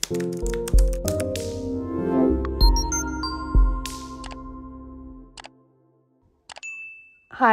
Hi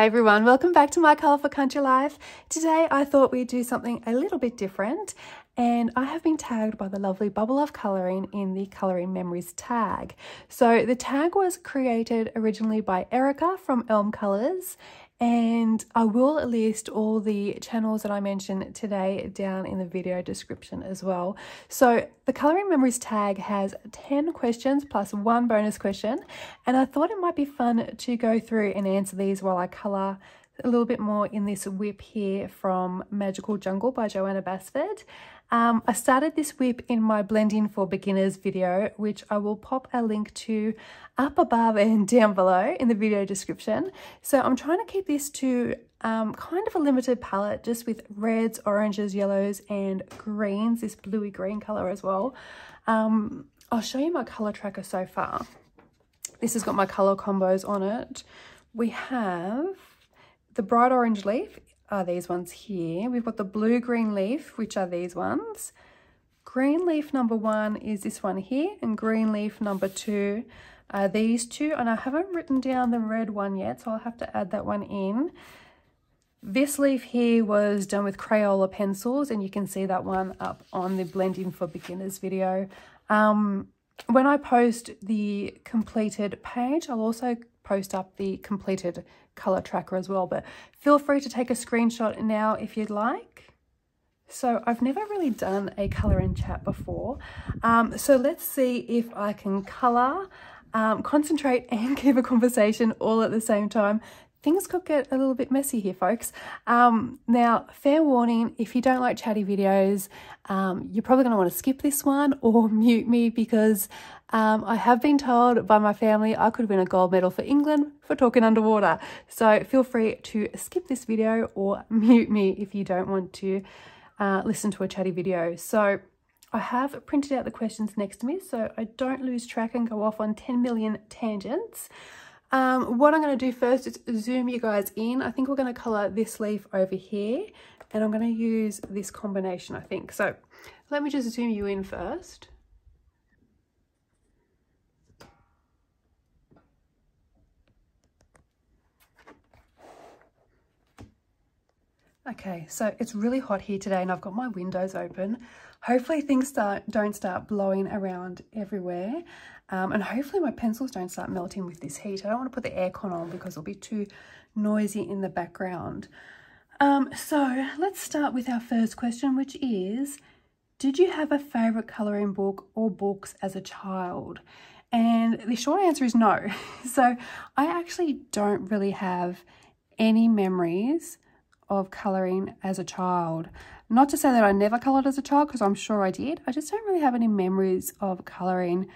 everyone, welcome back to my Colourful Country Life. Today I thought we'd do something a little bit different, and I have been tagged by the lovely Bubble of Colouring in the Colouring Memories tag. So the tag was created originally by Erica from Elm Colours, and I will list all the channels that I mentioned today down in the video description as well. So the Colouring Memories tag has 10 questions plus one bonus question, and I thought it might be fun to go through and answer these while I colour a little bit more in this whip here from Magical Jungle by Joanna Basford. I started this whip in my Blending for Beginners video, which I will pop a link to up above and down below in the video description. So I'm trying to keep this to kind of a limited palette, just with reds, oranges, yellows and greens, this bluey green colour as well. I'll show you my colour tracker so far. This has got my colour combos on it. We have the bright orange leaf, are these ones here. We've got the blue green leaf, which are these ones. Green leaf number 1 is this one here, and green leaf number 2 are these two, and I haven't written down the red one yet, so I'll have to add that one in. This leaf here was done with Crayola pencils, and you can see that one up on the Blending for Beginners video. When I post the completed page, I'll also post up the completed colour tracker as well, but feel free to take a screenshot now if you'd like. So I've never really done a colour and chat before, so let's see if I can colour, concentrate and keep a conversation all at the same time. Things could get a little bit messy here, folks. Now, fair warning, if you don't like chatty videos, you're probably going to want to skip this one or mute me, because I have been told by my family I could win a gold medal for England for talking underwater. So feel free to skip this video or mute me if you don't want to listen to a chatty video. So I have printed out the questions next to me so I don't lose track and go off on 10 million tangents. What I'm going to do first is zoom you guys in. I think we're going to colour this leaf over here, and I'm going to use this combination, I think. So let me just zoom you in first. Okay, so it's really hot here today and I've got my windows open. Hopefully things don't start blowing around everywhere. And hopefully my pencils don't start melting with this heat. I don't want to put the aircon on because it'll be too noisy in the background. So let's start with our first question, which is, did you have a favourite colouring book or books as a child? And the short answer is no. So I actually don't really have any memories of colouring as a child. Not to say that I never coloured as a child, because I'm sure I did. I just don't really have any memories of colouring.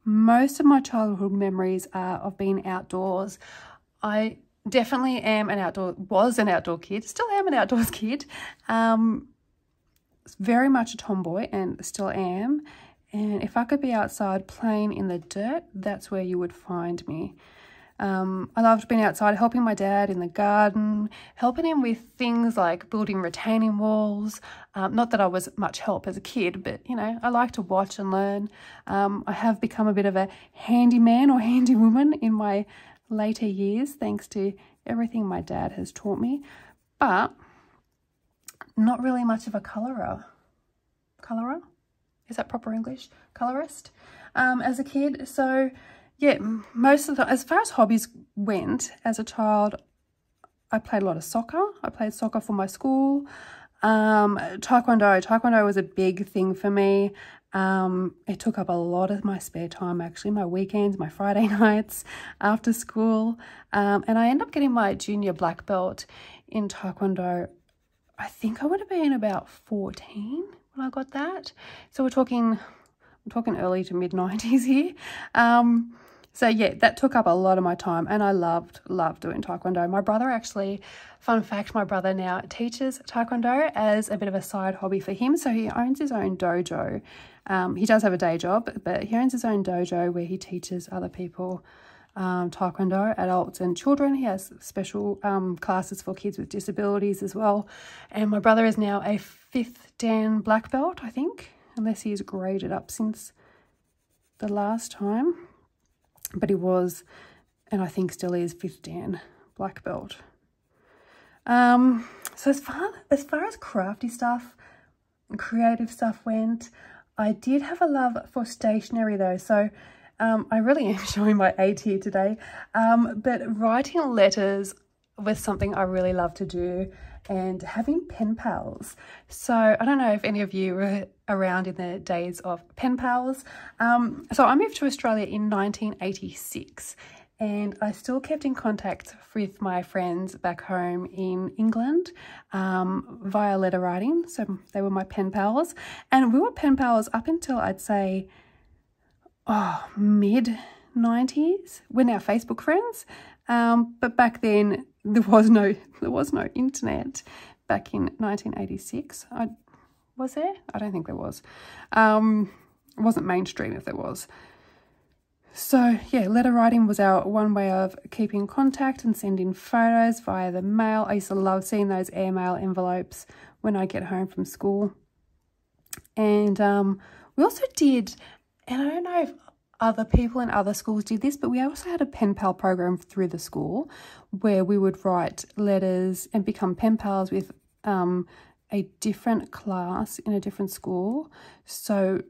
Most of my childhood memories are of being outdoors. I definitely was an outdoor kid, still am an outdoors kid. Very much a tomboy and still am. And if I could be outside playing in the dirt, that's where you would find me. I loved being outside, helping my dad in the garden, helping him with things like building retaining walls. Not that I was much help as a kid, but, you know, I like to watch and learn. I have become a bit of a handyman or handywoman in my later years, thanks to everything my dad has taught me, but not really much of a colourer. Colourer? Is that proper English? Colourist? As a kid. So yeah, most of the time, as far as hobbies went, as a child, I played a lot of soccer. I played soccer for my school. Taekwondo was a big thing for me. It took up a lot of my spare time, actually, my weekends, my Friday nights after school. And I ended up getting my junior black belt in Taekwondo. I think I would have been about 14 when I got that. So we're talking early to mid 90s here. So yeah, that took up a lot of my time, and I loved doing Taekwondo. My brother actually, fun fact, my brother now teaches Taekwondo as a bit of a side hobby for him. So he owns his own dojo. He does have a day job, but he owns his own dojo where he teaches other people Taekwondo, adults and children. He has special classes for kids with disabilities as well. And my brother is now a 5th Dan black belt, I think. unless he's graded up since the last time. But he was, and I think still is, 5th Dan black belt. So as far as crafty stuff and creative stuff went, I did have a love for stationery though. So I really am showing my age here today. But writing letters was something I really love to do, and having pen pals. So I don't know if any of you were around in the days of pen pals. So I moved to Australia in 1986. And I still kept in contact with my friends back home in England via letter writing. So they were my pen pals. And we were pen pals up until I'd say, mid-90s. We're now Facebook friends. But back then there was no internet back in 1986. Was there? I don't think there was. It wasn't mainstream if there was. So yeah, letter writing was our one way of keeping in contact and sending photos via the mail. I used to love seeing those airmail envelopes when I get home from school. And we also did, and I don't know if other people in other schools did this, but we also had a pen pal program through the school where we would write letters and become pen pals with a different class in a different school. So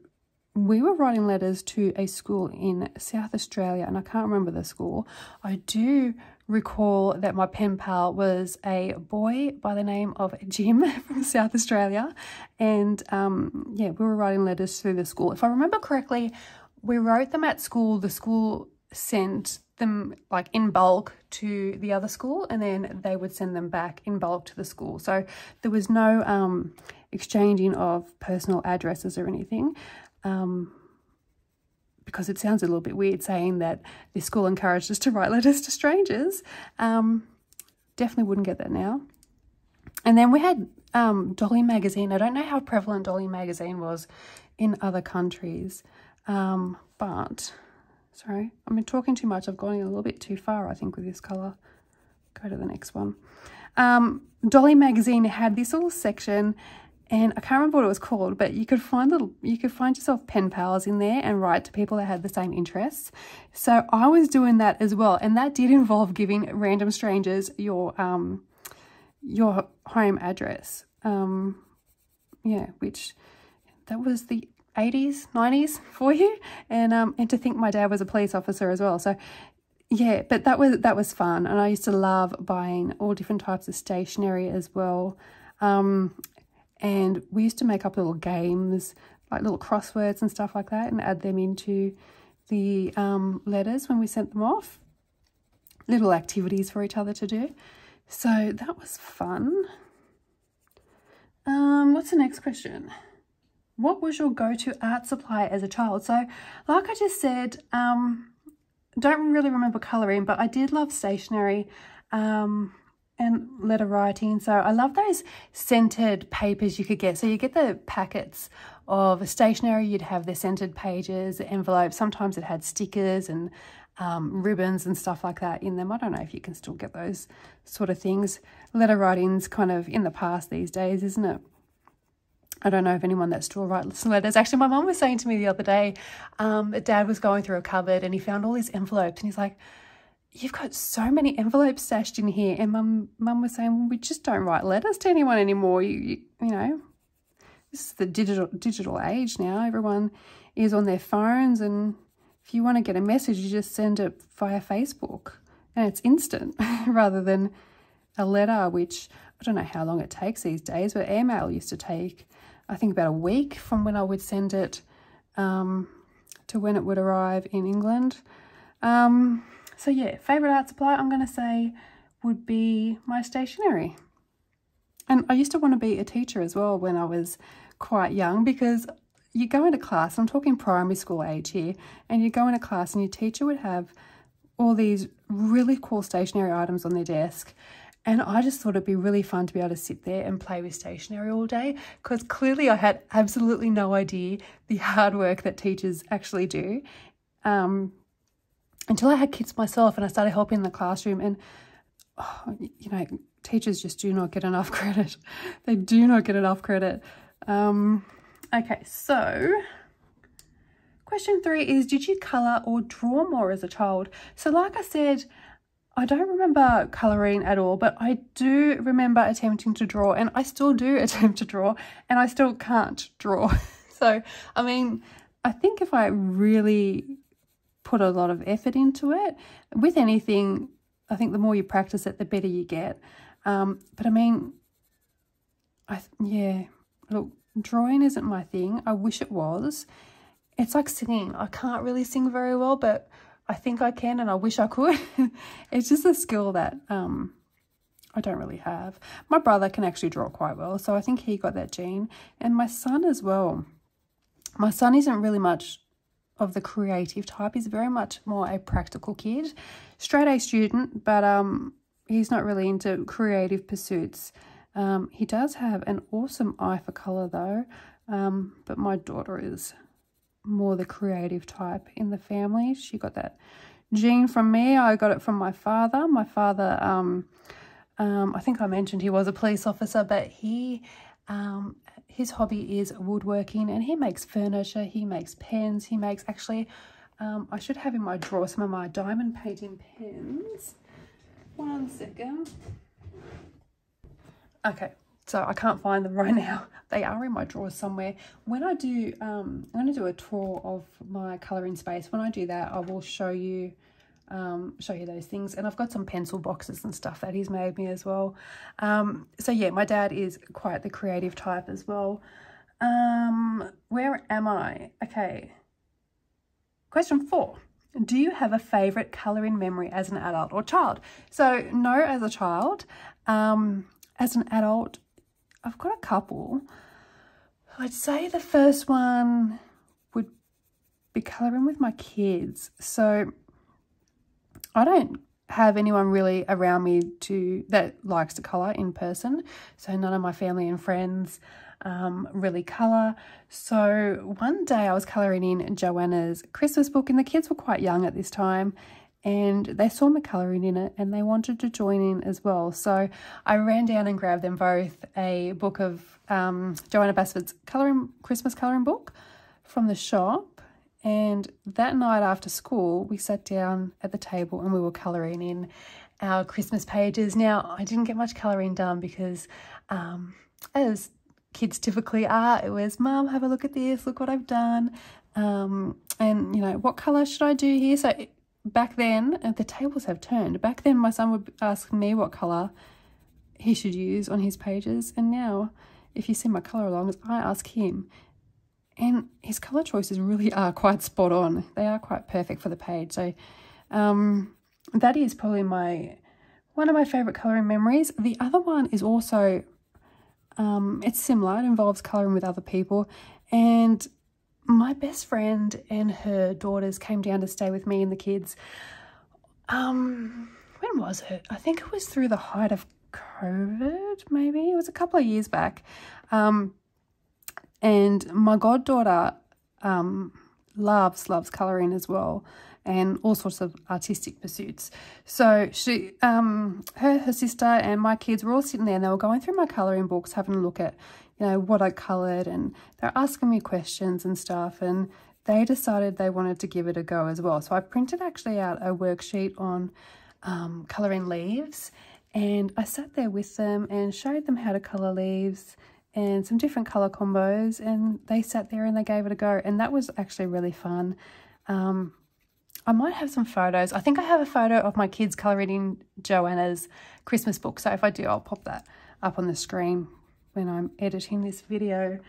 we were writing letters to a school in South Australia, and I can't remember the school. I do recall that my pen pal was a boy by the name of Jim from South Australia. And yeah, we were writing letters through the school. If I remember correctly, we wrote them at school. The school sent them like in bulk to the other school, and then they would send them back in bulk to the school. So there was no exchanging of personal addresses or anything. Because it sounds a little bit weird saying that this school encouraged us to write letters to strangers. Definitely wouldn't get that now. And then we had Dolly Magazine. I don't know how prevalent Dolly Magazine was in other countries, but sorry, I've been talking too much. I've gone a little bit too far, I think, with this colour. Go to the next one. Dolly Magazine had this little section, and I can't remember what it was called, but you could find yourself pen pals in there and write to people that had the same interests. So I was doing that as well, and that did involve giving random strangers your home address. Yeah, which that was the 80s, 90s for you, and to think my dad was a police officer as well. So yeah, but that was fun, and I used to love buying all different types of stationery as well. And we used to make up little games, like little crosswords and stuff like that, and add them into the letters when we sent them off. Little activities for each other to do. So that was fun. What's the next question? What was your go-to art supply as a child? So like I just said, don't really remember colouring, but I did love stationery. And letter writing. So I love those scented papers you could get. So you get the packets of stationery, you'd have the scented pages, the envelopes. Sometimes it had stickers and ribbons and stuff like that in them. I don't know if you can still get those sort of things. Letter writing's kind of in the past these days, isn't it? I don't know if anyone that still writes letters. Actually, my mum was saying to me the other day, Dad was going through a cupboard and he found all these envelopes, and he's like, "You've got so many envelopes stashed in here." And mum was saying, "Well, we just don't write letters to anyone anymore. You know, this is the digital age now. Everyone is on their phones, and if you want to get a message, you just send it via Facebook, and it's instant rather than a letter, which I don't know how long it takes these days, but airmail used to take, I think, about a week from when I would send it to when it would arrive in England. So yeah, favourite art supply, I'm going to say, would be my stationery. And I used to want to be a teacher as well when I was quite young, because you go into class, I'm talking primary school age here, and you go into class and your teacher would have all these really cool stationery items on their desk. And I just thought it'd be really fun to be able to sit there and play with stationery all day, because clearly I had absolutely no idea the hard work that teachers actually do. Until I had kids myself and I started helping in the classroom, and you know, teachers just do not get enough credit. They do not get enough credit. Okay, so question 3 is, did you colour or draw more as a child? So like I said, I don't remember colouring at all, but I do remember attempting to draw, and I still do attempt to draw, and I still can't draw. So, I mean, I think if I really put a lot of effort into it, with anything, I think the more you practice it, the better you get. But I mean, yeah, look, drawing isn't my thing. I wish it was. It's like singing. I can't really sing very well, but I think I can, and I wish I could. It's just a skill that I don't really have. My brother can actually draw quite well, so I think he got that gene. And my son as well. My son isn't really much of the creative type. He's very much more a practical kid. Straight A student, but he's not really into creative pursuits. He does have an awesome eye for colour though, but my daughter is more the creative type in the family. She got that gene from me. I got it from my father. My father, I think I mentioned he was a police officer, but he, his hobby is woodworking, and he makes furniture, he makes pens, he makes, actually, I should have in my drawer some of my diamond painting pens. 1 second. Okay, so I can't find them right now. They are in my drawers somewhere. When I do, I'm going to do a tour of my colouring space. When I do that, I will show you those things. And I've got some pencil boxes and stuff that he's made me as well. So yeah, my dad is quite the creative type as well. Where am I? Okay. Question 4. Do you have a favourite colouring memory as an adult or child? So no, as a child. As an adult, I've got a couple. I'd say the first one would be colouring with my kids. So I don't have anyone really around me that likes to colour in person. So none of my family and friends really colour. So one day I was colouring in Joanna's Christmas book, and the kids were quite young at this time, and they saw me colouring in it and they wanted to join in as well. So I ran down and grabbed them both a book of Joanna Basford's Christmas colouring book from the shop. And that night after school, we sat down at the table and we were colouring in our Christmas pages. Now, I didn't get much colouring done because, as kids typically are, it was, Mum, have a look at this, look what I've done. And, you know, what colour should I do here? So back then, the tables have turned. Back then, my son would ask me what colour he should use on his pages. And now, if you see my colour alongs, I ask him. And his colour choices really are quite spot on. They are quite perfect for the page. So that is probably one of my favourite colouring memories. The other one is also, it's similar. It involves colouring with other people. And my best friend and her daughters came down to stay with me and the kids. When was it? I think it was through the height of COVID, maybe. It was a couple of years back. And my goddaughter loves colouring as well, and all sorts of artistic pursuits. So she, her sister and my kids were all sitting there, and they were going through my colouring books, having a look at, you know, what I coloured, and they're asking me questions and stuff, and they decided they wanted to give it a go as well. So I printed actually out a worksheet on colouring leaves, and I sat there with them and showed them how to colour leaves and some different colour combos, and they sat there and they gave it a go, and that was actually really fun. I might have some photos. I think I have a photo of my kids colouring in Joanna's Christmas book, so if I do, I'll pop that up on the screen when I'm editing this video.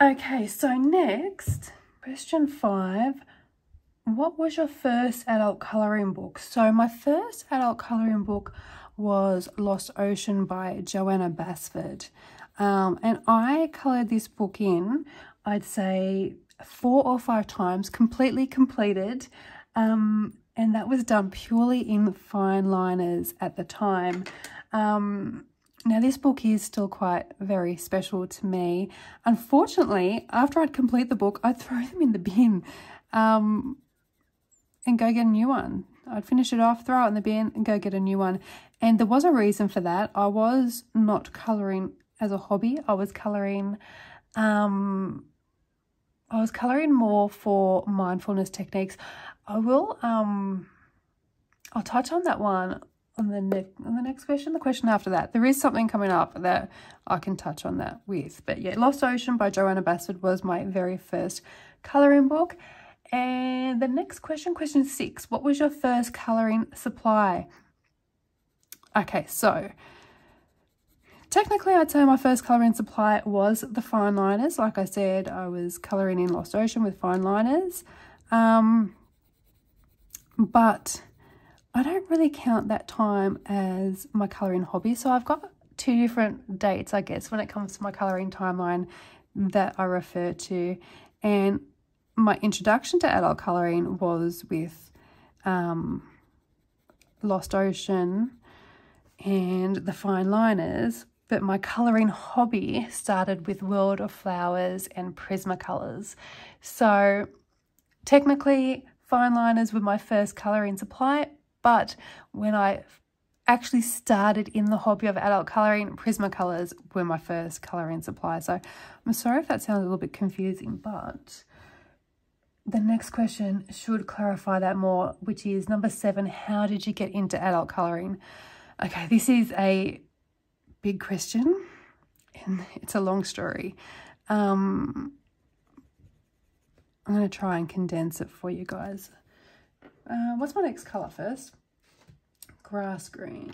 Okay, so next, question 5. What was your first adult colouring book? So my first adult colouring book was Lost Ocean by Joanna Basford. And I coloured this book in, I'd say 4 or 5 times, completely completed. And that was done purely in fine liners at the time. Now this book is still quite very special to me. Unfortunately, after I'd complete the book, I'd throw them in the bin and go get a new one. I'd finish it off, throw it in the bin and go get a new one. And there was a reason for that. I was not colouring as a hobby. I was colouring I was colouring more for mindfulness techniques. I'll touch on that one on the next question, the question after that. There is something coming up that I can touch on that with. But yeah, Lost Ocean by Joanna Basford was my very first colouring book. And the next question, question 6, what was your first colouring supply? Okay, so technically I'd say my first colouring supply was the fine liners. Like I said, I was colouring in Lost Ocean with fine liners. But I don't really count that time as my colouring hobby. So I've got 2 different dates, I guess, when it comes to my colouring timeline that I refer to. And my introduction to adult colouring was with Lost Ocean and the fine liners. But my colouring hobby started with World of Flowers and Prismacolors. So technically, fine liners were my first colouring supply, but when I actually started in the hobby of adult colouring, Prismacolors were my first colouring supply. So I'm sorry if that sounds a little bit confusing, but the next question should clarify that more, which is number 7, how did you get into adult colouring? Okay, this is a big question and it's a long story. I'm going to try and condense it for you guys. What's my next colour first? Grass green.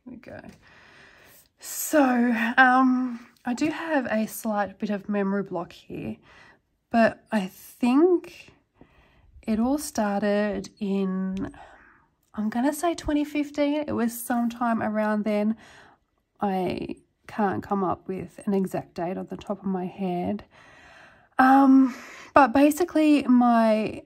Here we go. So, I do have a slight bit of memory block here, but I think it all started in, I'm going to say 2015. It was sometime around then. I can't come up with an exact date on the top of my head. But basically my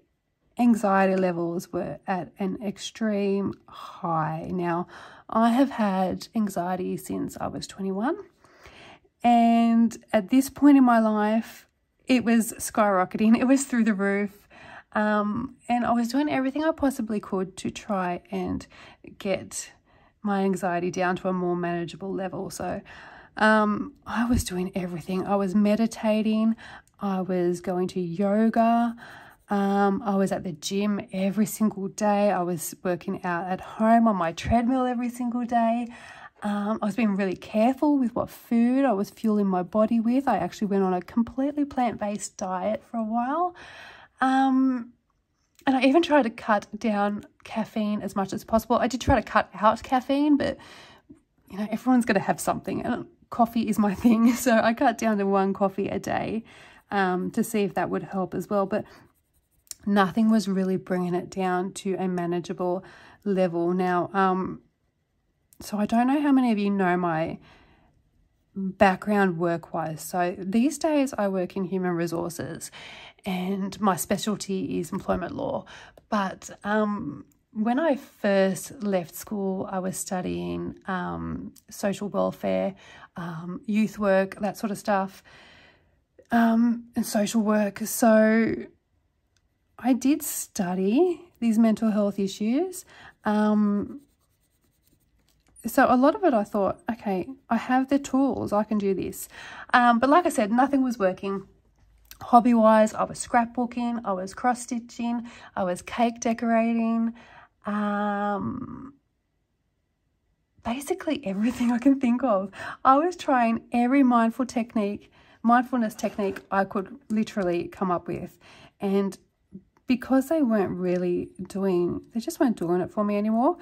anxiety levels were at an extreme high. Now, I have had anxiety since I was 21. And at this point in my life, it was skyrocketing. It was through the roof. And I was doing everything I possibly could to try and get my anxiety down to a more manageable level. So I was doing everything. I was meditating. I was going to yoga. I was at the gym every single day. I was working out at home on my treadmill every single day. I was being really careful with what food I was fueling my body with. I actually went on a completely plant-based diet for a while. And I even tried to cut down caffeine as much as possible. I did try to cut out caffeine, but you know, everyone's going to have something, and coffee is my thing. So I cut down to 1 coffee a day to see if that would help as well. But nothing was really bringing it down to a manageable level. Now, so I don't know how many of you know my background work-wise. So these days I work in human resources and my specialty is employment law. But when I first left school, I was studying social welfare, youth work, that sort of stuff, and social work. So I did study these mental health issues. So a lot of it I thought, okay, I have the tools, I can do this. But like I said, nothing was working. Hobby-wise, I was scrapbooking, I was cross-stitching, I was cake decorating, basically everything I can think of. I was trying every mindfulness technique I could literally come up with. And because they just weren't doing it for me anymore.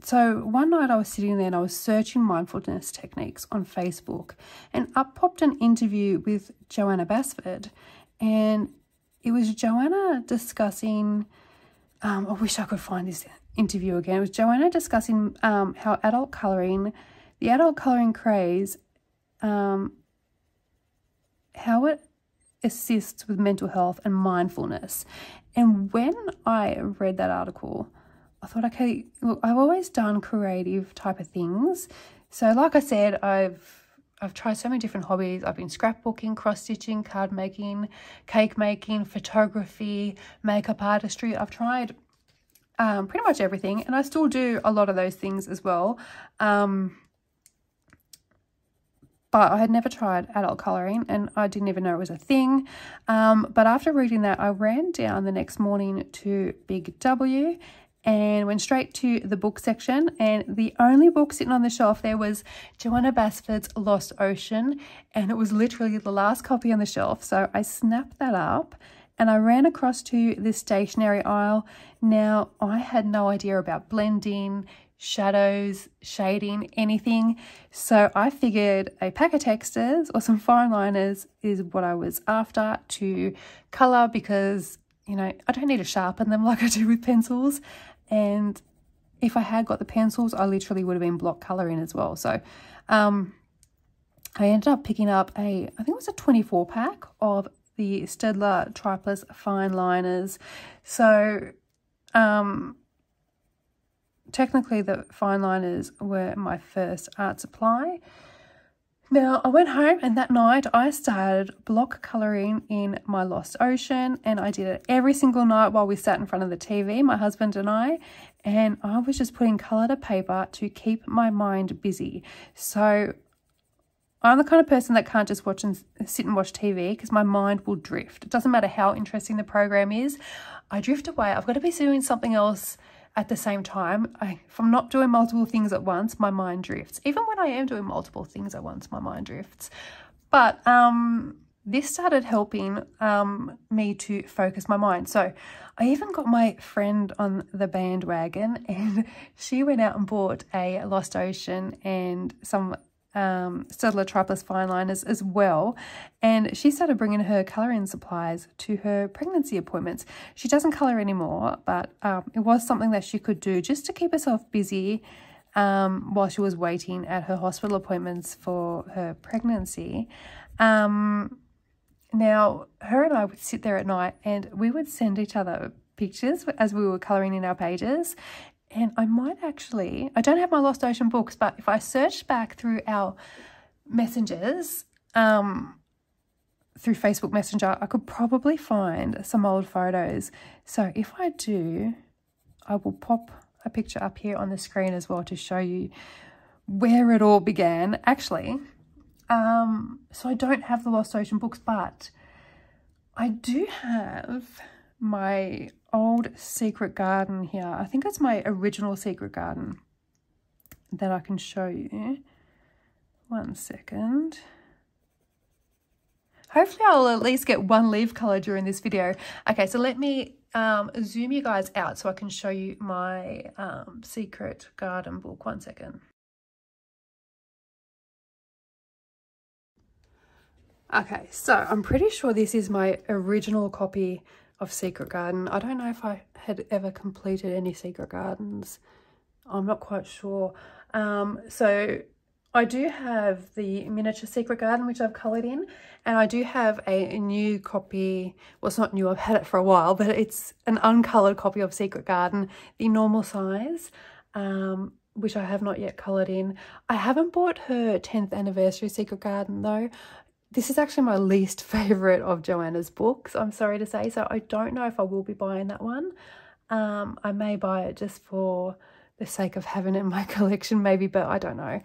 So one night I was sitting there and I was searching mindfulness techniques on Facebook, and up popped an interview with Joanna Basford, and it was Joanna discussing, I wish I could find this interview again. It was Joanna discussing how the adult colouring craze, how it assists with mental health and mindfulness. And when I read that article, I thought, okay, look, I've always done creative type of things. So like I said, I've tried so many different hobbies. I've been scrapbooking, cross-stitching, card making, cake making, photography, makeup artistry. I've tried pretty much everything, and I still do a lot of those things as well. but I had never tried adult colouring and I didn't even know it was a thing. But after reading that, I ran down the next morning to Big W and went straight to the book section, and the only book sitting on the shelf there was Joanna Basford's Lost Ocean, and it was literally the last copy on the shelf. So I snapped that up and I ran across to the stationery aisle. Now, I had no idea about blending, shadows, shading, anything. So I figured a pack of texters or some fine liners is what I was after to colour, because, you know, I don't need to sharpen them like I do with pencils. And if I had got the pencils, I literally would have been block colouring as well. So I ended up picking up I think it was a 24 pack of the Staedtler Triplus fine liners. So technically the fine liners were my first art supply. Now, I went home and that night I started block colouring in my Lost Ocean, and I did it every single night while we sat in front of the TV, my husband and I was just putting colour to paper to keep my mind busy. So I'm the kind of person that can't just sit and watch TV, because my mind will drift. It doesn't matter how interesting the program is. I drift away. I've got to be doing something else at the same time. If I'm not doing multiple things at once, my mind drifts. Even when I am doing multiple things at once, my mind drifts. But this started helping me to focus my mind. So I even got my friend on the bandwagon, and she went out and bought a Lost Ocean and some Staedtler Triplus fine liners as well, and she started bringing her colouring supplies to her pregnancy appointments. She doesn't colour anymore, but it was something that she could do just to keep herself busy while she was waiting at her hospital appointments for her pregnancy. Now, her and I would sit there at night and we would send each other pictures as we were colouring in our pages. And I might actually, I don't have my Lost Ocean books, but if I search back through our messengers, through Facebook Messenger, I could probably find some old photos. So if I do, I will pop a picture up here on the screen as well to show you where it all began. Actually, so I don't have the Lost Ocean books, but I do have my old Secret Garden here. I think it's my original Secret Garden that I can show you. One second. Hopefully I'll at least get one leaf colour during this video. Okay, so let me zoom you guys out so I can show you my Secret Garden book. One second. Okay, so I'm pretty sure this is my original copy of Secret Garden. I don't know if I had ever completed any Secret Gardens. I'm not quite sure. So I do have the miniature Secret Garden, which I've coloured in, and I do have a new copy. Well, it's not new, I've had it for a while, but it's an uncoloured copy of Secret Garden, the normal size, which I have not yet coloured in. I haven't bought her 10th anniversary Secret Garden though. This is actually my least favourite of Joanna's books, I'm sorry to say, so I don't know if I will be buying that one. I may buy it just for the sake of having it in my collection maybe, but I don't know.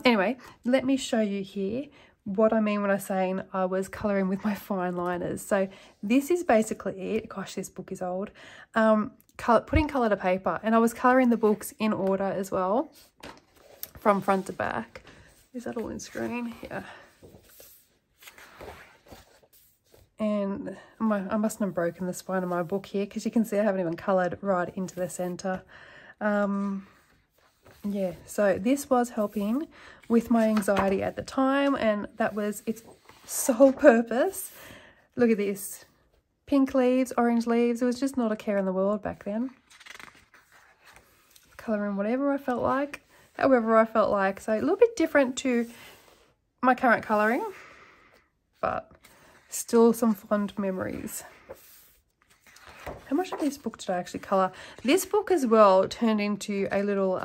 Anyway, let me show you here what I mean when I'm saying I was colouring with my fine liners. So this is basically it. Gosh, this book is old. Putting colour to paper, and I was colouring the books in order as well, from front to back. Is that all in screen? Yeah. And I mustn't have broken the spine of my book here, because you can see I haven't even coloured right into the centre. Yeah, so this was helping with my anxiety at the time, and that was its sole purpose. Look at this. Pink leaves, orange leaves. It was just not a care in the world back then. Colouring whatever I felt like, however I felt like. So a little bit different to my current colouring, but still some fond memories. How much of this book did I actually colour? This book as well turned into a little,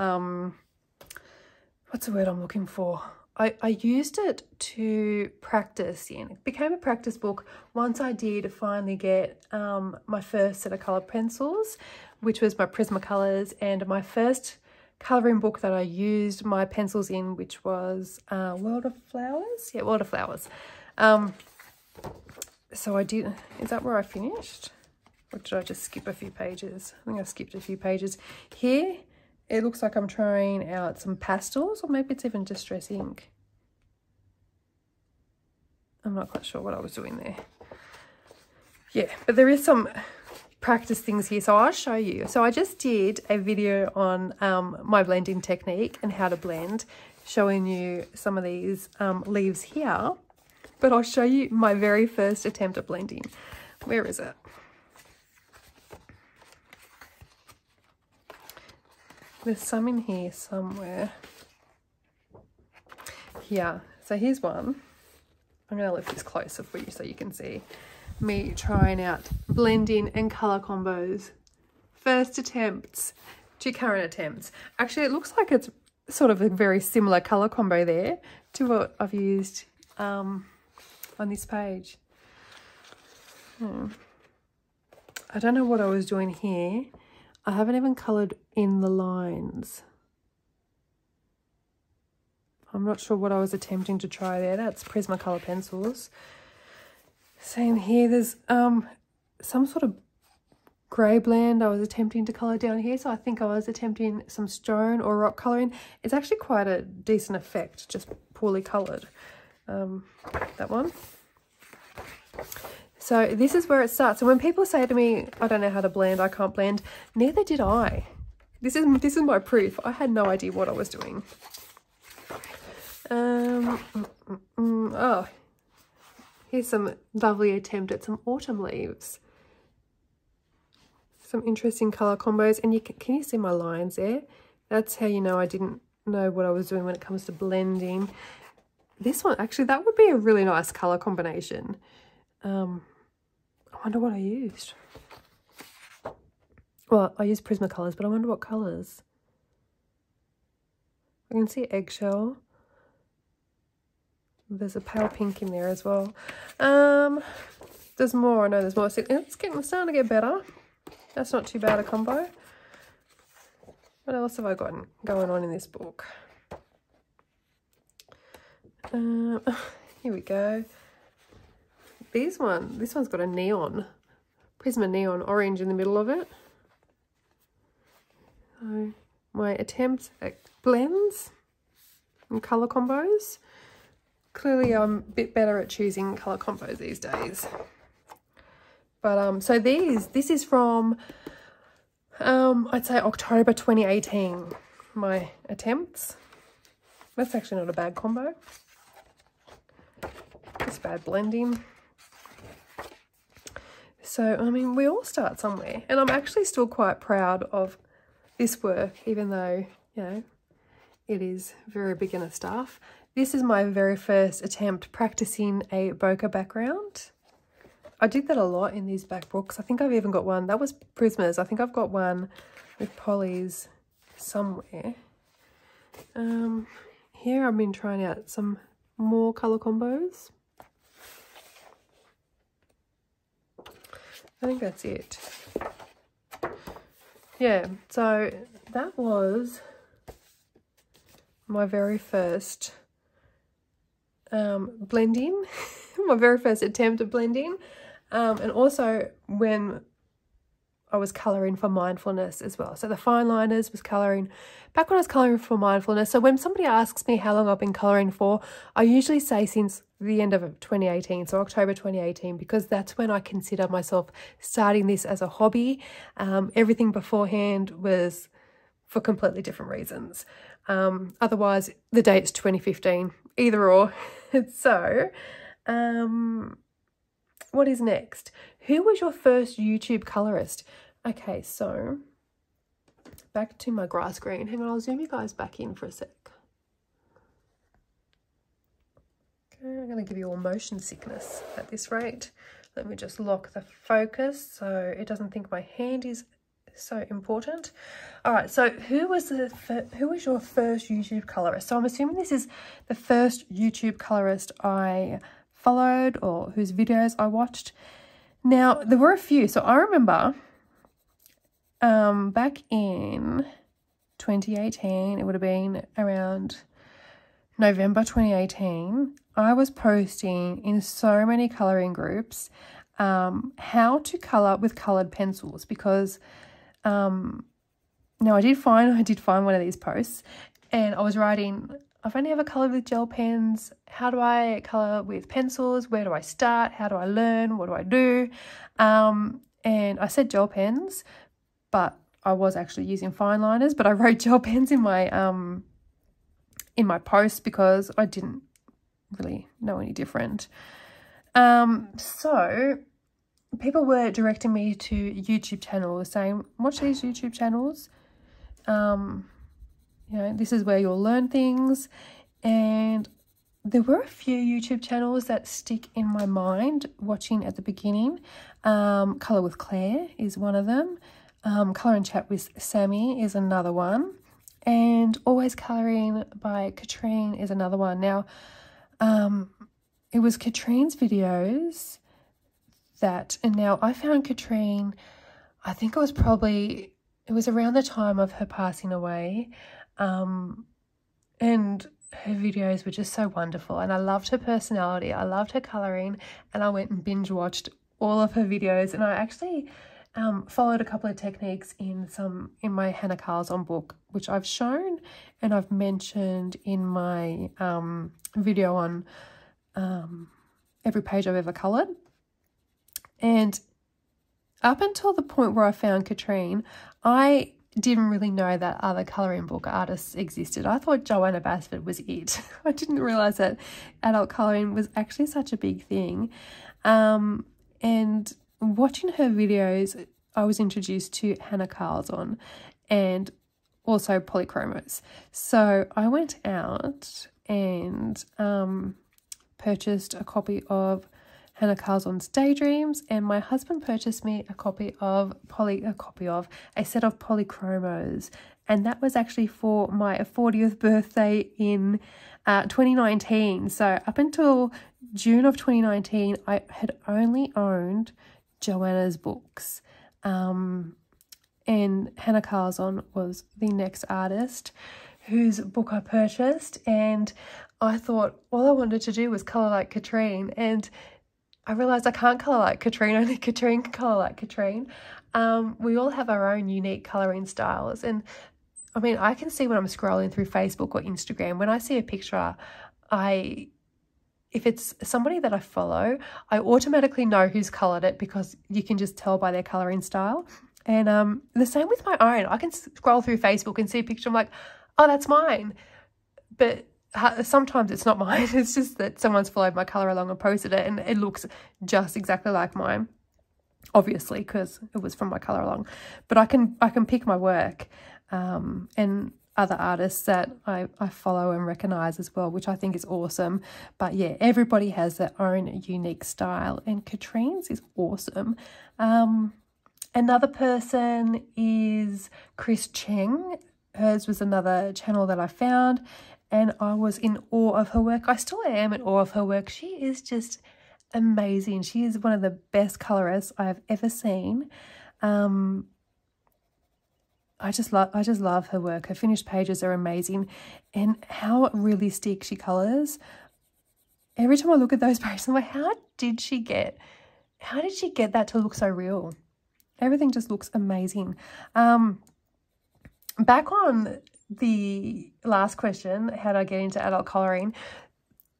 what's the word I'm looking for? I used it to practice in. It became a practice book once I did finally get my first set of colour pencils, which was my Prismacolors, and my first colouring book that I used my pencils in, which was World of Flowers. Yeah, World of Flowers. So I did, is that where I finished? Or did I just skip a few pages? I think I skipped a few pages. Here, it looks like I'm trying out some pastels, or maybe it's even Distress ink. I'm not quite sure what I was doing there. Yeah, but there is some practice things here, so I'll show you. So I just did a video on my blending technique and how to blend, showing you some of these leaves here. But I'll show you my very first attempt at blending. Where is it? There's some in here somewhere. Here. So here's one. I'm going to lift this closer for you so you can see me trying out blending and colour combos. First attempts to current attempts. Actually, it looks like it's sort of a very similar colour combo there to what I've used on this page. I don't know what I was doing here. I haven't even coloured in the lines. I'm not sure what I was attempting to try there. That's Prismacolor pencils. Same here. There's some sort of grey blend I was attempting to colour down here. So I think I was attempting some stone or rock colouring. It's actually quite a decent effect, just poorly coloured. That one. So this is where it starts. So when people say to me, I don't know how to blend, I can't blend, neither did I. This is my proof. I had no idea what I was doing. Oh, here's some lovely attempt at some autumn leaves. Some interesting colour combos. And can you see my lines there? That's how you know I didn't know what I was doing when it comes to blending. This one, actually, that would be a really nice colour combination. I wonder what I used. Well, I used Prismacolors, but I wonder what colours. I can see eggshell. There's a pale pink in there as well. There's more. I know there's more. It's starting to get better. That's not too bad a combo. What else have I got going on in this book? Here we go. This one's got a neon, Prisma neon orange in the middle of it. So my attempt at blends and colour combos. Clearly I'm a bit better at choosing colour combos these days. But so this is from I'd say October 2018, my attempts. That's actually not a bad combo. It's bad blending. So, I mean, we all start somewhere. And I'm actually still quite proud of this work, even though, you know, it is very beginner stuff. This is my very first attempt practicing a bokeh background. I did that a lot in these back books. I think I've even got one. That was Prismas. I think I've got one with Polly's somewhere. Here I've been trying out some more colour combos. I think that's it. Yeah, so that was my very first blending, my very first attempt at blending, and also when I was colouring for mindfulness as well. So the fine liners was colouring back when I was colouring for mindfulness. So when somebody asks me how long I've been colouring for, I usually say since the end of 2018, so October 2018, because that's when I consider myself starting this as a hobby. Everything beforehand was for completely different reasons. Otherwise, the date's 2015, either or. So, what is next? Who was your first YouTube colorist? Okay, so back to my grass green. Hang on, I'll zoom you guys back in for a sec. Okay, I'm going to give you all motion sickness at this rate. Let me just lock the focus so it doesn't think my hand is so important. All right, so who was your first YouTube colorist? So I'm assuming this is the first YouTube colorist I followed or whose videos I watched. Now, there were a few. So I remember back in 2018, it would have been around November 2018, I was posting in so many colouring groups how to colour with coloured pencils, because now I did find one of these posts, and I was writing, I've only ever coloured with gel pens. How do I colour with pencils? Where do I start? How do I learn? What do I do? And I said gel pens, but I was actually using fine liners, but I wrote gel pens in my post because I didn't really know any different. So people were directing me to YouTube channels, saying, watch these YouTube channels. You know, this is where you'll learn things. And there were a few YouTube channels that stick in my mind watching at the beginning. Colour with Claire is one of them. Colour and Chat with Sammy is another one. And Always Colouring by Katrine is another one. Now, it was Katrine's videos and now I found Katrine, I think it was around the time of her passing away. And her videos were just so wonderful, and I loved her personality. I loved her colouring, and I went and binge watched all of her videos, and I actually followed a couple of techniques in my Hannah Carlzon book, which I've shown and I've mentioned in my video on every page I've ever coloured. And up until the point where I found Katrine, I didn't really know that other colouring book artists existed. I thought Joanna Basford was it. I didn't realise that adult colouring was actually such a big thing. And watching her videos, I was introduced to Hannah Carlzon and also Polychromos. So I went out and purchased a copy of Hannah Carlzon's Daydreams, and my husband purchased me a set of Polychromos, and that was actually for my 40th birthday in 2019. So up until June of 2019, I had only owned Joanna's books, and Hannah Carlzon was the next artist whose book I purchased, and I thought all I wanted to do was colour like Katrine, and I realised I can't colour like Katrine, only Katrine can colour like Katrine. We all have our own unique colouring styles, and I mean, I can see when I'm scrolling through Facebook or Instagram, when I see a picture, if it's somebody that I follow, I automatically know who's coloured it, because you can just tell by their colouring style. And the same with my own. I can scroll through Facebook and see a picture, I'm like, oh, that's mine. But sometimes it's not mine. It's just that someone's followed my colour along and posted it, and it looks just exactly like mine, obviously, because it was from my colour along. But I can pick my work, and other artists that I follow and recognise as well, which I think is awesome. But yeah, everybody has their own unique style, and Katrine's is awesome. Another person is Chris Cheng. Hers was another channel that I found, and I was in awe of her work. I still am in awe of her work. She is just amazing. She is one of the best colorists I have ever seen. I just love her work. Her finished pages are amazing, and how realistic she colours. Every time I look at those pages, I'm like, how did she get that to look so real? Everything just looks amazing. Back on the last question, how did I get into adult colouring?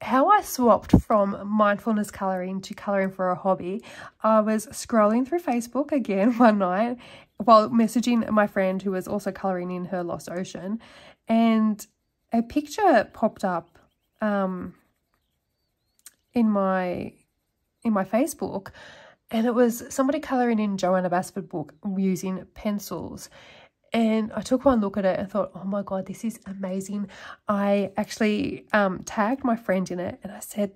How I swapped from mindfulness colouring to colouring for a hobby. I was scrolling through Facebook again one night while messaging my friend who was also colouring in her Lost Ocean, and a picture popped up in my Facebook, and it was somebody colouring in Joanna Basford book using pencils. And I took one look at it and thought, oh my God, this is amazing. I actually tagged my friend in it, and I said,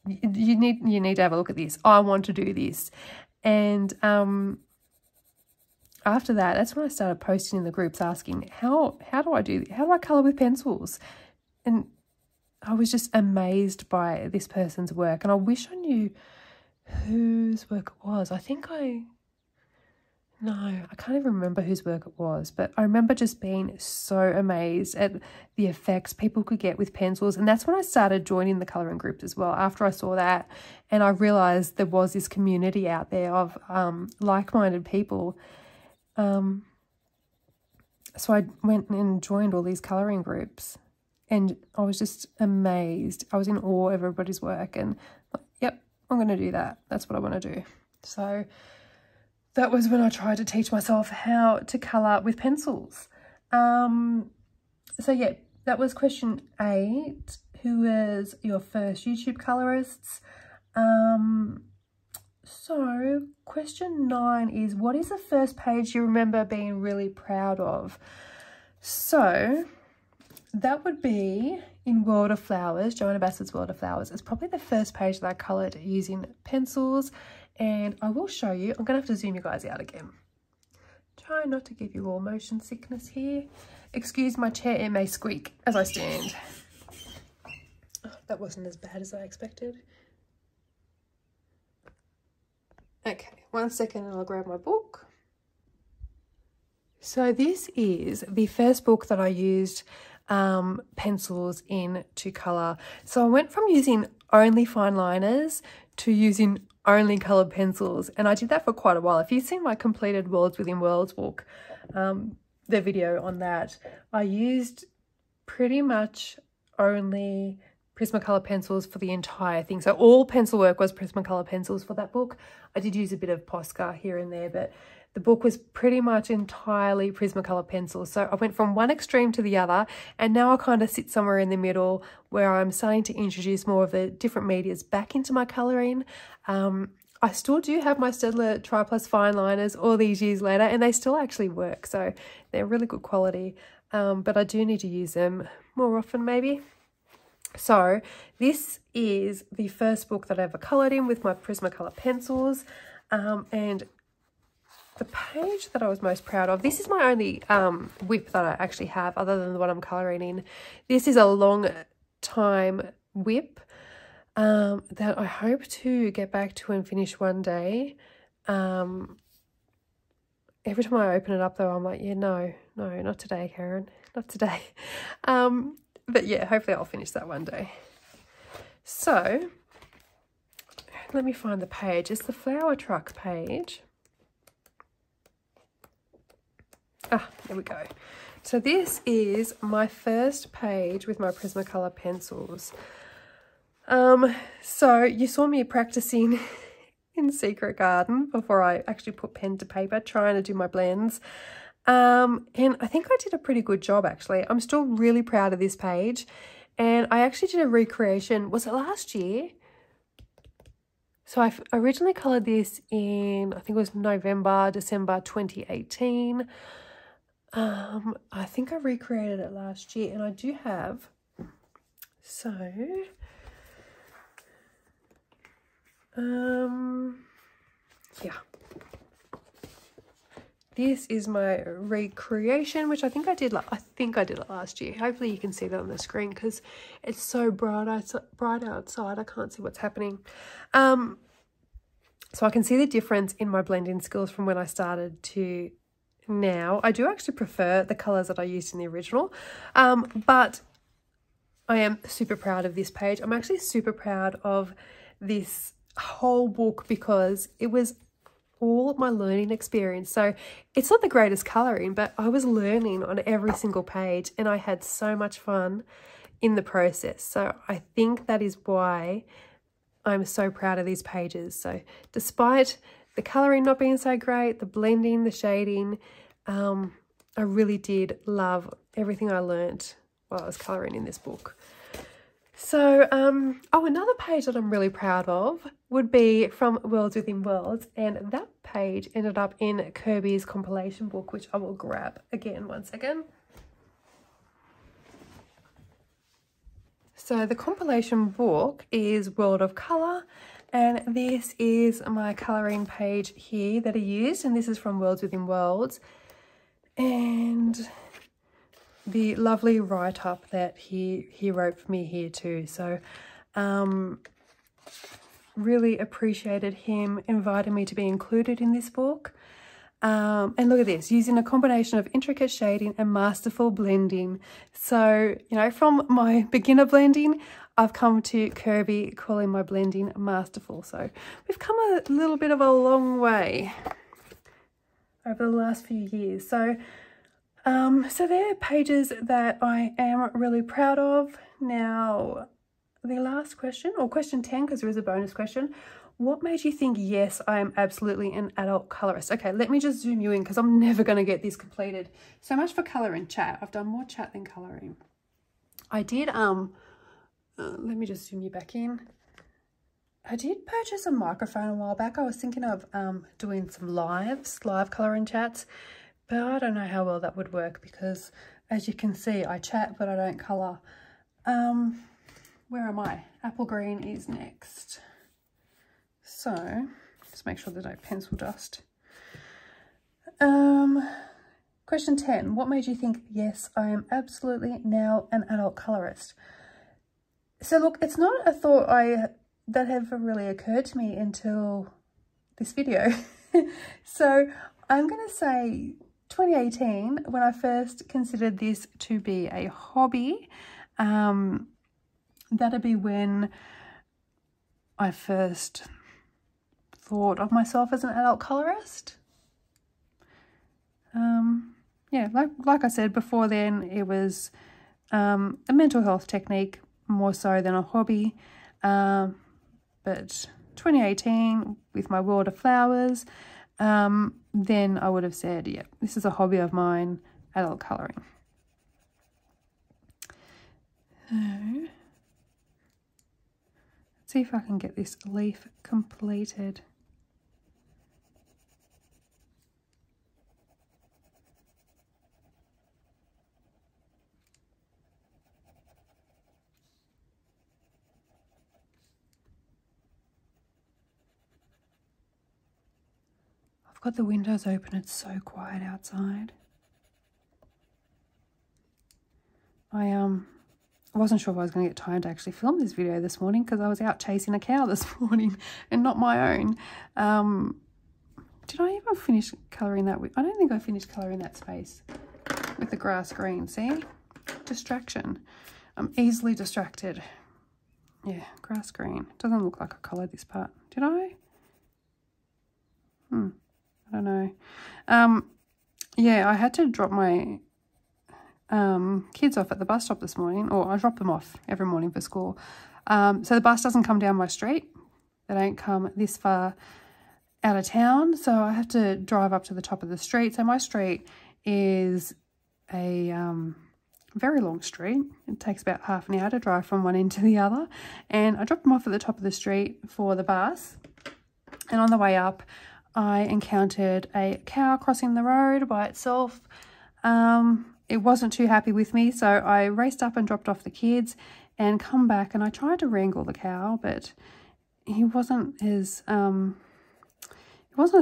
you need to have a look at this. I want to do this. And after that, that's when I started posting in the groups asking, how do I do this? How do I colour with pencils? And I was just amazed by this person's work, and I wish I knew whose work it was. I think I No, I can't even remember whose work it was, but I remember just being so amazed at the effects people could get with pencils. And that's when I started joining the colouring groups as well, after I saw that. And I realised there was this community out there of like-minded people. So I went and joined all these colouring groups, and I was just amazed. I was in awe of everybody's work, and like, yep, I'm going to do that. That's what I want to do. So that was when I tried to teach myself how to colour with pencils. So yeah, that was question 8. Who is your first YouTube colorists? So question 9 is, what is the first page you remember being really proud of? So that would be in World of Flowers, Joanna Bassett's World of Flowers. It's probably the first page that I coloured using pencils. And I will show you. I'm going to have to zoom you guys out again. Try not to give you all motion sickness here. Excuse my chair, it may squeak as I stand. Oh, that wasn't as bad as I expected. Okay, 1 second and I'll grab my book. So this is the first book that I used pencils in to colour. So I went from using only fine liners to using only coloured pencils, and I did that for quite a while. If you've seen my completed Worlds Within Worlds book, the video on that, I used pretty much only Prismacolor pencils for the entire thing. So all pencil work was Prismacolor pencils for that book. I did use a bit of Posca here and there, but the book was pretty much entirely Prismacolor pencils. So I went from one extreme to the other, and now I kind of sit somewhere in the middle where I'm starting to introduce more of the different medias back into my colouring. I still do have my Staedtler Tri-Plus fine liners all these years later, and they still actually work. So they're really good quality, but I do need to use them more often maybe. So this is the first book that I ever coloured in with my Prismacolor pencils, and the page that I was most proud of, this is my only WIP that I actually have other than the one I'm colouring in. This is a long time WIP that I hope to get back to and finish one day. Every time I open it up though, I'm like, yeah, no, not today, Karen, not today. But yeah, hopefully I'll finish that one day. So let me find the page. It's the flower truck page. Ah, there we go. So this is my first page with my Prismacolor pencils. So you saw me practicing in Secret Garden before I actually put pen to paper, trying to do my blends. And I think I did a pretty good job actually. I'm still really proud of this page. And I actually did a recreation, was it last year? So I originally coloured this in, I think it was November, December 2018. I think I recreated it last year, and I do have, so, yeah. This is my recreation, which I think I did it last year. Hopefully you can see that on the screen because it's so bright outside. I can't see what's happening. So I can see the difference in my blending skills from when I started to now. I do actually prefer the colours that I used in the original, but I am super proud of this page. I'm actually super proud of this whole book because it was all my learning experience. So it's not the greatest colouring, but I was learning on every single page and I had so much fun in the process. So I think that is why I'm so proud of these pages. So despite the colouring not being so great, the blending, the shading, I really did love everything I learnt while I was colouring in this book. So, oh, another page that I'm really proud of would be from Worlds Within Worlds, and that page ended up in Kirby's compilation book, which I will grab again, 1 second. So the compilation book is World of Colour, and this is my colouring page here that I used, and this is from Worlds Within Worlds. And the lovely write-up that he wrote for me here too. So really appreciated him inviting me to be included in this book. And look at this, using a combination of intricate shading and masterful blending. So, you know, from my beginner blending, I've come to Kirby calling my blending masterful. So we've come a little bit of a long way over the last few years. So, so they're pages that I am really proud of. Now, the last question, or question 10, because there is a bonus question. What made you think, yes, I am absolutely an adult colorist? Okay, let me just zoom you in because I'm never going to get this completed. So much for color and chat. I've done more chat than coloring. I did, let me just zoom you back in. I did purchase a microphone a while back. I was thinking of doing some live coloring chats, but I don't know how well that would work because, as you can see, I chat but I don't color. Where am I? Apple green is next. So, just make sure there's no pencil dust. Question 10. What made you think, yes, I am absolutely now an adult colorist? So look, it's not a thought that ever really occurred to me until this video. So I'm going to say 2018, when I first considered this to be a hobby. That'd be when I first thought of myself as an adult colorist. Yeah, like I said before, then it was a mental health technique more so than a hobby. But 2018 with my World of Flowers, then I would have said, yeah, this is a hobby of mine, adult coloring. So, let's see if I can get this leaf completed. I've got the windows open, it's so quiet outside. I wasn't sure if I was going to get time to actually film this video this morning because I was out chasing a cow this morning and not my own. Did I even finish colouring that? I don't think I finished colouring that space with the grass green. See? Distraction. I'm easily distracted. Yeah, grass green. Doesn't look like I coloured this part. Did I? I don't know. Yeah, I had to drop my kids off at the bus stop this morning, or I drop them off every morning for school. So the bus doesn't come down my street. They don't come this far out of town, so I have to drive up to the top of the street. So my street is a very long street. It takes about half an hour to drive from one end to the other, and I dropped them off at the top of the street for the bus, and on the way up I encountered a cow crossing the road by itself. It wasn't too happy with me, so I raced up and dropped off the kids and come back, and I tried to wrangle the cow, but he wasn't as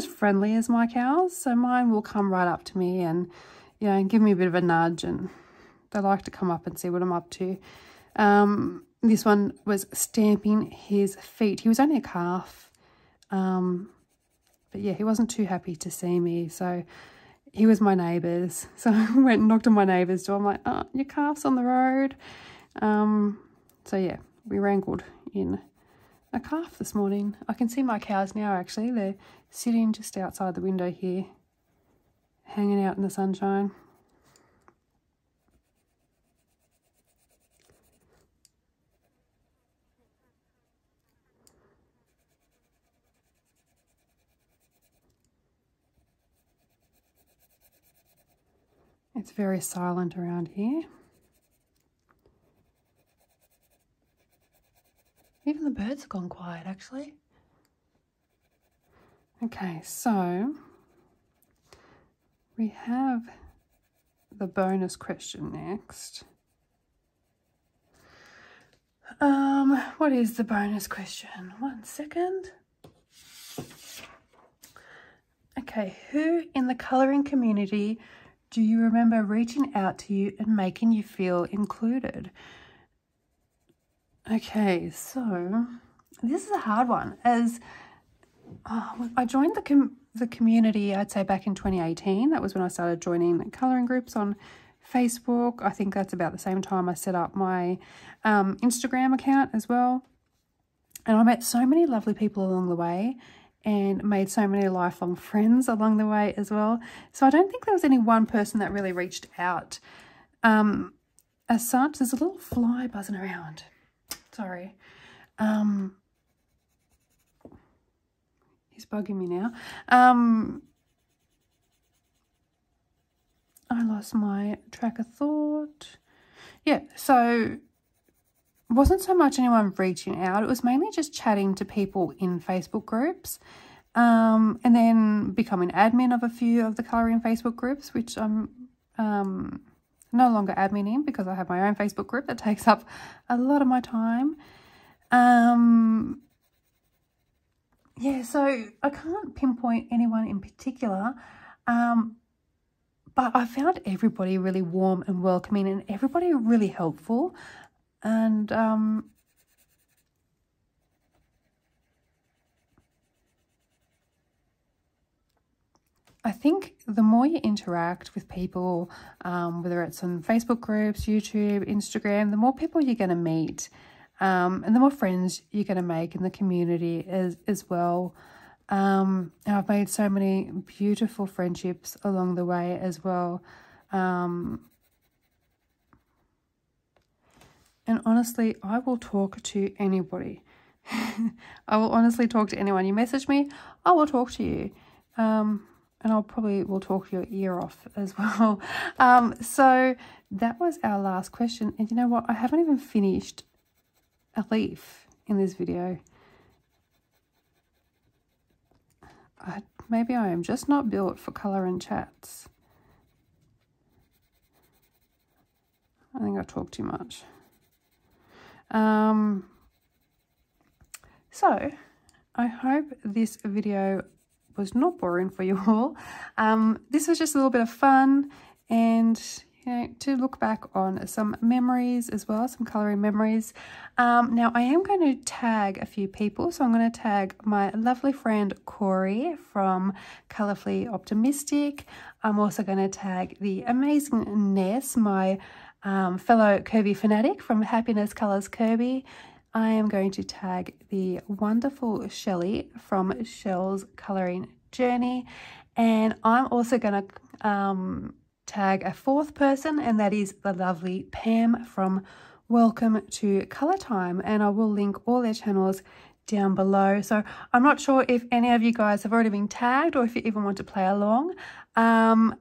friendly as my cows. So mine will come right up to me and, you know, give me a bit of a nudge, and they like to come up and see what I'm up to. This one was stamping his feet. He was only a calf. But yeah, he wasn't too happy to see me, so he was my neighbour's. So I went and knocked on my neighbour's door. I'm like, oh, your calf's on the road. So yeah, we wrangled in a calf this morning. I can see my cows now, actually. They're sitting just outside the window here, hanging out in the sunshine. It's very silent around here. Even the birds have gone quiet, actually. Okay, so we have the bonus question next. What is the bonus question? 1 second. Okay, who in the colouring community do you remember reaching out to you and making you feel included? Okay, so this is a hard one, as I joined the community, I'd say back in 2018. That was when I started joining colouring groups on Facebook. I think that's about the same time I set up my Instagram account as well. And I met so many lovely people along the way and made so many lifelong friends along the way as well. So I don't think there was any one person that really reached out as such. There's a little fly buzzing around. Sorry. He's bugging me now. I lost my track of thought. Yeah, so it wasn't so much anyone reaching out. It was mainly just chatting to people in Facebook groups, and then becoming admin of a few of the colouring Facebook groups, which I'm no longer admin because I have my own Facebook group that takes up a lot of my time. Yeah, so I can't pinpoint anyone in particular, but I found everybody really warm and welcoming and everybody really helpful. And I think the more you interact with people, whether it's on Facebook groups, YouTube, Instagram, the more people you're going to meet. And the more friends you're going to make in the community as well. And I've made so many beautiful friendships along the way as well. And honestly, I will talk to anybody. I will honestly talk to anyone. You message me, I will talk to you. And I'll probably will talk your ear off as well. So that was our last question. And you know what? I haven't even finished a leaf in this video. Maybe I am just not built for colour and chats. I think I talk too much. So I hope this video was not boring for you all. This was just a little bit of fun and to look back on some memories as well, some colouring memories. Now I am going to tag a few people. So I'm going to tag my lovely friend Corey from Colourfully Optimistic. I'm also going to tag the amazing Ness, my fellow Kirby fanatic from Happiness Colours Kirby. I am going to tag the wonderful Shelley from Shell's Colouring Journey. And I'm also going to tag a fourth person, and that is the lovely Pam from Welcome to Colour Time, and I will link all their channels down below. So I'm not sure if any of you guys have already been tagged or if you even want to play along, yeah,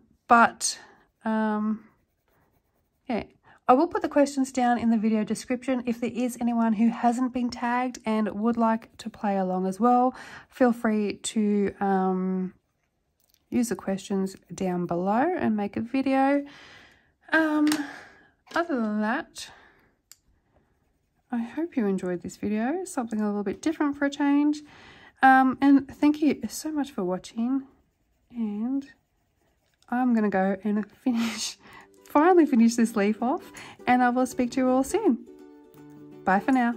I will put the questions down in the video description. If there is anyone who hasn't been tagged and would like to play along as well, feel free to use the questions down below and make a video. Other than that, I hope you enjoyed this video, something a little bit different for a change. And thank you so much for watching. And I'm going to go and finally finish this leaf off, and I will speak to you all soon. Bye for now.